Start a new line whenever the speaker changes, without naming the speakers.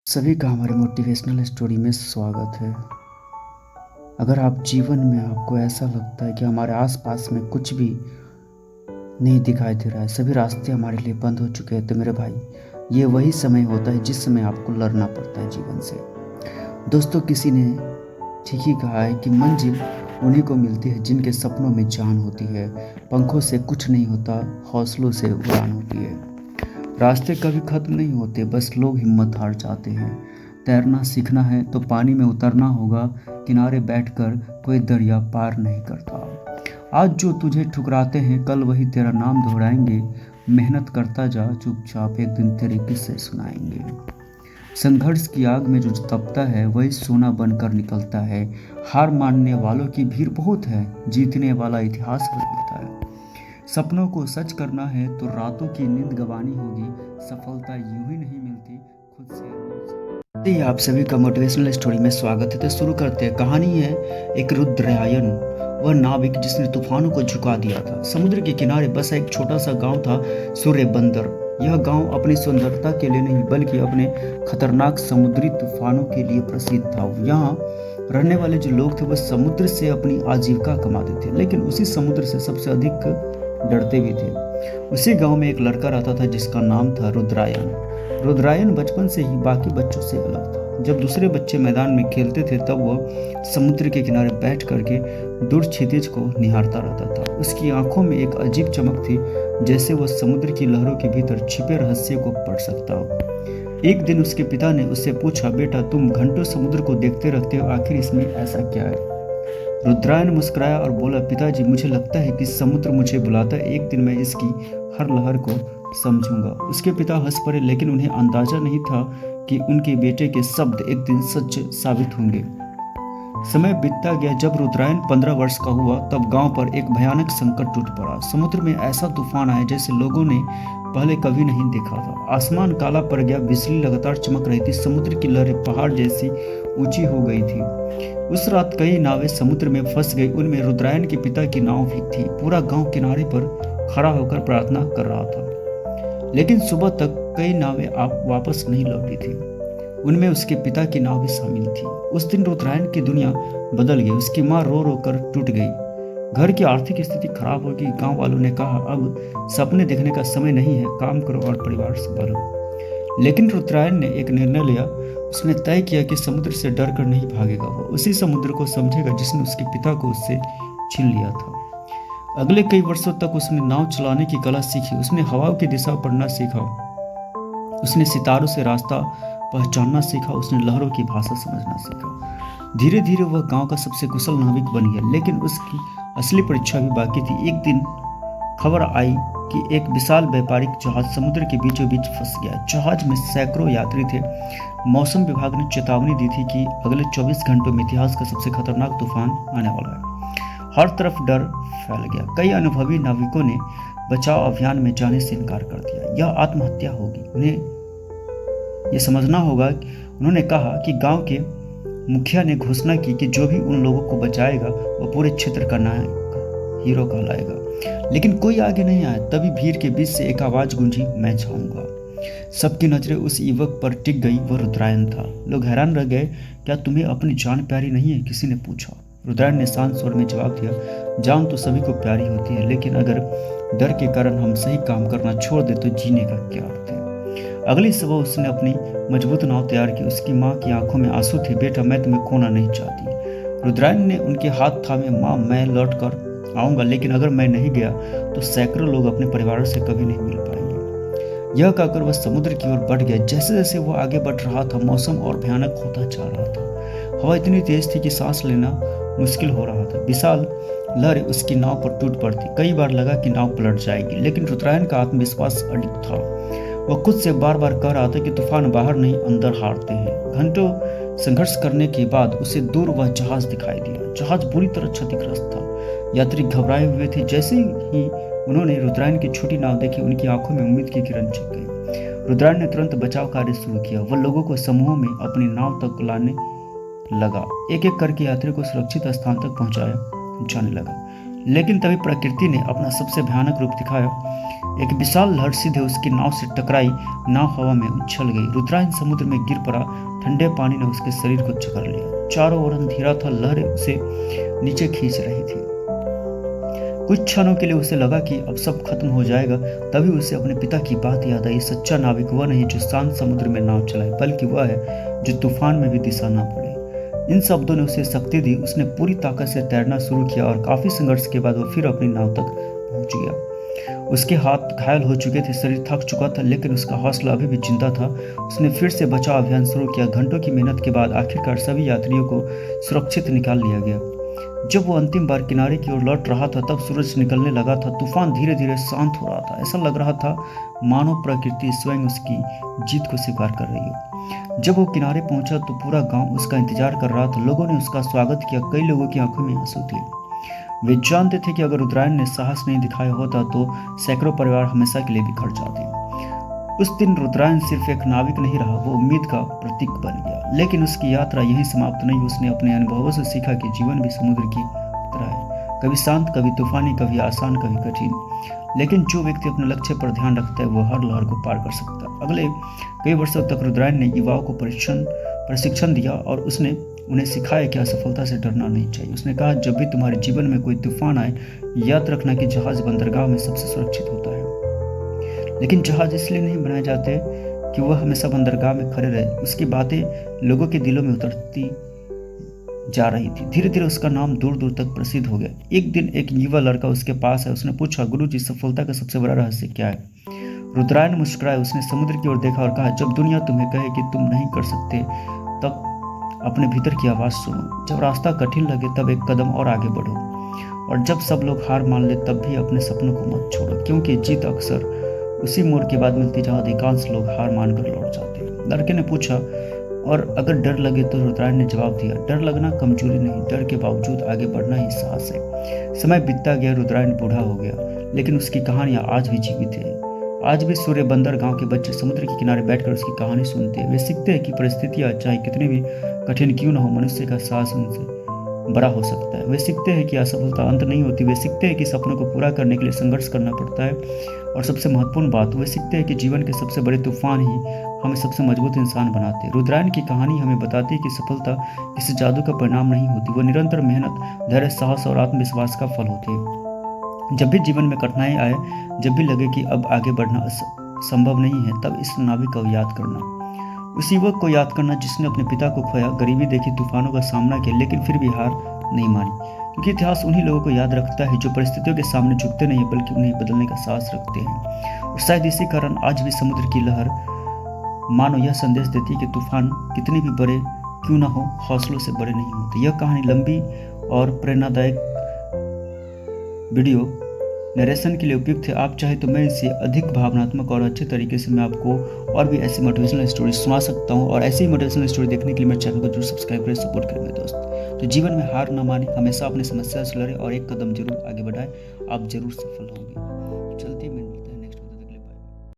सभी का हमारे मोटिवेशनल स्टोरी में स्वागत है। अगर आप जीवन में आपको ऐसा लगता है कि हमारे आसपास में कुछ भी नहीं दिखाई दे रहा है, सभी रास्ते हमारे लिए बंद हो चुके हैं, तो मेरे भाई ये वही समय होता है जिस समय आपको लड़ना पड़ता है जीवन से। दोस्तों, किसी ने ठीक ही कहा है कि मंजिल उन्हीं को मिलती है जिनके सपनों में जान होती है। पंखों से कुछ नहीं होता, हौसलों से उड़ान होती है। रास्ते कभी खत्म नहीं होते, बस लोग हिम्मत हार जाते हैं। तैरना सीखना है तो पानी में उतरना होगा, किनारे बैठकर कोई दरिया पार नहीं करता। आज जो तुझे ठुकराते हैं कल वही तेरा नाम दोहराएंगे। मेहनत करता जा चुपचाप, एक दिन तेरे किस्से सुनाएंगे। संघर्ष की आग में जो तपता है वही सोना बनकर निकलता है। हार मानने वालों की भीड़ बहुत है, जीतने वाला इतिहास बदलता है। सपनों को सच करना है तो रातों की नींद गंवानी होगी। सफलता यूं ही नहीं मिलती, खुद से रोज। जी, आप सभी का मोटिवेशनल स्टोरी में स्वागत है। तो शुरू करते हैं। कहानी है एक रुद्रयायन, वह नाविक जिसने तूफानों को झुका दिया था। समुद्र के किनारे बसा एक छोटा सा गांव था, सूर्य बंदर। यह गांव अपनी सुंदरता के लिए नहीं बल्कि अपने खतरनाक समुद्री तूफानों के लिए प्रसिद्ध था। यहाँ रहने वाले जो लोग थे वह समुद्र से अपनी आजीविका कमाते थे, लेकिन उसी समुद्र से सबसे अधिक डरते भी थे। उसी गांव में एक लड़का रहता था जिसका नाम था रुद्रायन। रुद्रायन बचपन से ही बाकी बच्चों से अलग था। जब दूसरे बच्चे मैदान में खेलते थे तब वह समुद्र के किनारे बैठ करके दूर क्षितिज को निहारता रहता था। उसकी आंखों में एक अजीब चमक थी, जैसे वह समुद्र की लहरों के भीतर छिपे रहस्य को पढ़ सकता हो। एक दिन उसके पिता ने उससे पूछा, बेटा तुम घंटों समुद्र को देखते रहते हो, आखिर इसमें ऐसा क्या है? रुद्रायन मुस्कुराया और बोला, पिताजी मुझे लगता है कि समुद्र मुझे बुलाता है, एक दिन मैं इसकी हर लहर को समझूंगा। उसके पिता हंस पड़े, लेकिन उन्हें अंदाजा नहीं था कि उनके बेटे के शब्द एक दिन सच साबित होंगे। समय बीतता गया। जब रुद्रायन 15 वर्ष का हुआ तब गांव पर एक भयानक संकट टूट पड़ा। समुद्र में ऐसा तूफान आया जैसे लोगों ने पहले कभी नहीं देखा था। आसमान काला पड़ गया, बिजली लगातार चमक रही थी, समुद्र की लहरें पहाड़ जैसी ऊंची हो गई थी। उस रात कई नावें समुद्र में फंस गई, उनमें रुद्रायन के पिता की नाव भी थी। पूरा गांव किनारे पर खड़ा होकर प्रार्थना कर रहा था, लेकिन सुबह तक कई नावें वापस नहीं लौटी थी। उनमें उसके पिता की नाव भी शामिल थी। उस दिन रुद्रायन की दुनिया बदल गई। उसकी माँ रो रो कर टूट गई। घर की आर्थिक स्थिति खराब हो गई। गांव वालों ने कहा, अब सपने देखने का समय नहीं है, काम करो और परिवार संभालो। लेकिन रुद्रायन ने एक निर्णय लिया। उसने तय किया कि समुद्र से डर कर नहीं भागेगा, वो उसी समुद्र को समझेगा जिसने उसके पिता को उससे छीन लिया था। अगले कई वर्षों तक उसने नाव चलाने की कला सीखी। उसने हवाओं की दिशा पढ़ना सीखा, उसने सितारों से रास्ता पहचानना सीखा, उसने लहरों की भाषा समझना सीखा। धीरे धीरे वह गांव का सबसे कुशल नाविक बन गया, लेकिन उसकी असली परीक्षा भी बाकी थी। एक दिन खबर आई कि एक विशाल व्यापारिक जहाज समुद्र के बीचों बीच फंस गया। जहाज में सैकड़ों यात्री थे। मौसम विभाग ने चेतावनी दी थी कि अगले 24 घंटों में इतिहास का सबसे खतरनाक तूफान आने वाला है। हर तरफ डर फैल गया। कई अनुभवी नाविकों ने बचाव अभियान में जाने से इनकार कर दिया। यह आत्महत्या होगी, उन्हें यह समझना होगा। उन्होंने कहा कि गांव के मुखिया ने घोषणा की कि जो भी उन लोगों को बचाएगा वह पूरे क्षेत्र का नायक, हीरो कहलाएगा। लेकिन कोई आगे नहीं आया। तभी भीड़ के बीच से एक आवाज गूंजी, मैं जाऊंगा। सबकी नजरें उस युवक पर टिक गई। वह रुद्रायन था। लोग हैरान रह गए। क्या तुम्हें अपनी जान प्यारी नहीं है? किसी ने पूछा। रुद्रायन ने शांत स्वर में जवाब दिया, जान तो सभी को प्यारी होती है, लेकिन अगर डर के कारण हम सही काम करना छोड़ दे तो जीने का क्या अर्थ है? अगली सुबह उसने अपनी मजबूत नाव तैयार की। उसकी माँ की आंखों में आंसू थे। बेटा मैं तुम्हें खोना नहीं चाहती। रुद्रायन ने उनके हाथ थामे, माँ मैं लौट कर आऊंगा, लेकिन अगर मैं नहीं गया तो सैकड़ों लोग अपने परिवारों से कभी नहीं मिल पाएंगे। यह कहकर वह समुद्र की ओर बढ़ गया। जैसे जैसे वह आगे बढ़ रहा था मौसम और भयानक होता जा रहा था। हवा इतनी तेज थी कि सांस लेना मुश्किल हो रहा था। विशाल लहरें उसकी नाव पर टूट पड़ती। कई बार लगा कि नाव पलट जाएगी, लेकिन रुद्रायन का आत्मविश्वास अडिग था। वह खुद से बार बार कह रहा था कि तूफान बाहर नहीं अंदर हारते हैं। घंटों संघर्ष करने के बाद उसे दूर वह जहाज दिखाई दिया। जहाज बुरी तरह क्षतिग्रस्त था। यात्री घबराए हुए थे। जैसे ही उन्होंने रुद्रायन की छोटी नाव देखी, उनकी आंखों में उम्मीद की किरण छिप गई। रुद्रायन ने तुरंत बचाव कार्य शुरू किया। वह लोगों को समूहों में अपनी नाव तक लाने लगा। एक एक करके यात्री को सुरक्षित स्थान तक पहुंचाया जाने लगा। लेकिन तभी प्रकृति ने अपना सबसे भयानक रूप दिखाया। एक विशाल लहर सीधे उसकी नाव से टकराई। नाव हवा में उछल गई। रुद्रायन समुद्र में गिर पड़ा। ठंडे पानी ने उसके शरीर को जकड़ लिया। चारों ओर अंधेरा था। लहरें उसे नीचे खींच रही थी। कुछ क्षणों के लिए उसे लगा कि अब सब खत्म हो जाएगा। तभी उसे अपने पिता की बात याद आई। सच्चा नाविक वह नहीं जो शांत समुद्र में नाव चलाए, बल्कि वह है जो तूफान में भी दिशा ना भूले। इन शब्दों ने उसे शक्ति दी। उसने पूरी ताकत से तैरना शुरू किया और काफी संघर्ष के बाद वो फिर अपनी नाव तक पहुंच गया। उसके हाथ घायल हो चुके थे, शरीर थक चुका था, लेकिन उसका हौसला अभी भी जिंदा था। उसने फिर से बचाव अभियान शुरू किया। घंटों की मेहनत के बाद आखिरकार सभी यात्रियों को सुरक्षित निकाल लिया गया। जब वो अंतिम बार किनारे की ओर लौट रहा था, तब सूरज निकलने लगा था। तूफान धीरे धीरे शांत हो रहा था। ऐसा लग रहा था मानो प्रकृति स्वयं उसकी जीत को स्वीकार कर रही हो। जब वो किनारे पहुंचा तो पूरा गांव उसका इंतजार कर रहा था। लोगों ने उसका स्वागत किया। कई लोगों की आंखों में आंसू थे। वे जानते थे कि अगर रुद्रायन ने साहस नहीं दिखाया होता तो सैकड़ों परिवार हमेशा के लिए बिखर जाते। उस दिन रुद्रायन सिर्फ एक नाविक नहीं रहा, वो उम्मीद का प्रतीक बन गया। लेकिन उसकी यात्रा यहीं समाप्त नहीं। उसने अपने अनुभवों से सीखा कि जीवन भी समुद्र की तरह है, कभी शांत, कभी तूफानी, कभी आसान, कभी कठिन। लेकिन जो व्यक्ति अपने लक्ष्य पर ध्यान रखता है, वो हर लहर को पार कर सकता है। अगले कई वर्षों तक रुद्रायन ने युवाओं को प्रशिक्षण दिया और उसने उन्हें सिखाया कि असफलता से डरना नहीं चाहिए। उसने कहा, जब भी तुम्हारे जीवन में कोई तूफान आए, याद रखना कि जहाज बंदरगाह में सबसे सुरक्षित होता है। लेकिन जहाज इसलिए नहीं बनाए जाते कि वह हमेशा बंदरगाह में खड़े रहे। उसकी बातें लोगों के दिलों में उतरती जा रही थी। धीरे धीरे उसका नाम दूर दूर तक प्रसिद्ध हो गया। एक दिन एक युवा लड़का उसके पास है। उसने पूछा, गुरुजी, सफलता का सबसे बड़ा रहस्य क्या है? रुद्रायन मुस्कुराए। उसने समुद्र की ओर देखा और कहा, जब दुनिया तुम्हें कहे कि तुम नहीं कर सकते, तब अपने भीतर की आवाज सुनो। जब रास्ता कठिन लगे, तब एक कदम और आगे बढ़ो। और जब सब लोग हार मान ले, तब भी अपने सपनों को मत छोड़ो, क्योंकि जीत अक्सर उसी मोड़ के बाद मिलती जहां अधिकांश लोग हार मानकर लौट जाते हैं। लड़के ने पूछा, और अगर डर लगे तो? रुद्रायन ने जवाब दिया, डर लगना कमजोरी नहीं, डर के बावजूद आगे बढ़ना ही साहस है। समय बीतता गया। रुद्रायन बूढ़ा हो गया, लेकिन उसकी कहानियां आज भी जीवित है। आज भी सूर्य बंदर गांव के बच्चे समुद्र के किनारे बैठकर उसकी कहानी सुनते हैं। वे सीखते हैं कि परिस्थितियां चाहे कितनी भी कठिन क्यों न हो, मनुष्य का साहस उनसे बड़ा हो सकता है। वे सीखते हैं कि असफलता अंत नहीं होती। वे सीखते हैं कि सपनों को पूरा करने के लिए संघर्ष करना पड़ता है। और सबसे महत्वपूर्ण बात, वे सीखते हैं कि जीवन के सबसे बड़े तूफान ही हमें सबसे मजबूत इंसान बनाते हैं। रुद्रायन की कहानी हमें बताती है कि सफलता किसी जादू का परिणाम नहीं होती। वह निरंतर मेहनत, धैर्य, साहस और आत्मविश्वास का फल होती है। जब भी जीवन में कठिनाई आए, जब भी लगे कि अब आगे बढ़ना संभव नहीं है, तब इस नाविक को याद करना, उस युवक को याद करना जिसने अपने पिता को खोया, गरीबी देखी, तूफानों का सामना किया, लेकिन फिर भी हार नहीं मानी। क्योंकि इतिहास उन्हीं लोगों को याद रखता है जो परिस्थितियों के सामने झुकते नहीं, बल्कि उन्हें बदलने का साहस रखते हैं। और शायद इसी कारण आज भी समुद्र की लहर मानो यह संदेश देती है कि तूफान कितने भी बड़े क्यों ना हो, हौसलों से बड़े नहीं होते। यह कहानी लंबी और प्रेरणादायक वीडियो नरेशन के लिए उपयुक्त है। आप चाहे तो मैं इसे अधिक भावनात्मक और अच्छे तरीके से मैं आपको और भी ऐसी मोटिवेशनल स्टोरी सुना सकता हूँ। और ऐसी मोटिवेशनल स्टोरी देखने के लिए मेरे चैनल को जरूर सब्सक्राइब करें, सपोर्ट करें मेरे दोस्त। तो जीवन में हार न माने, हमेशा अपनी समस्या से लड़ें और एक कदम जरूर आगे बढ़ाएं। आप जरूर सफल होंगे।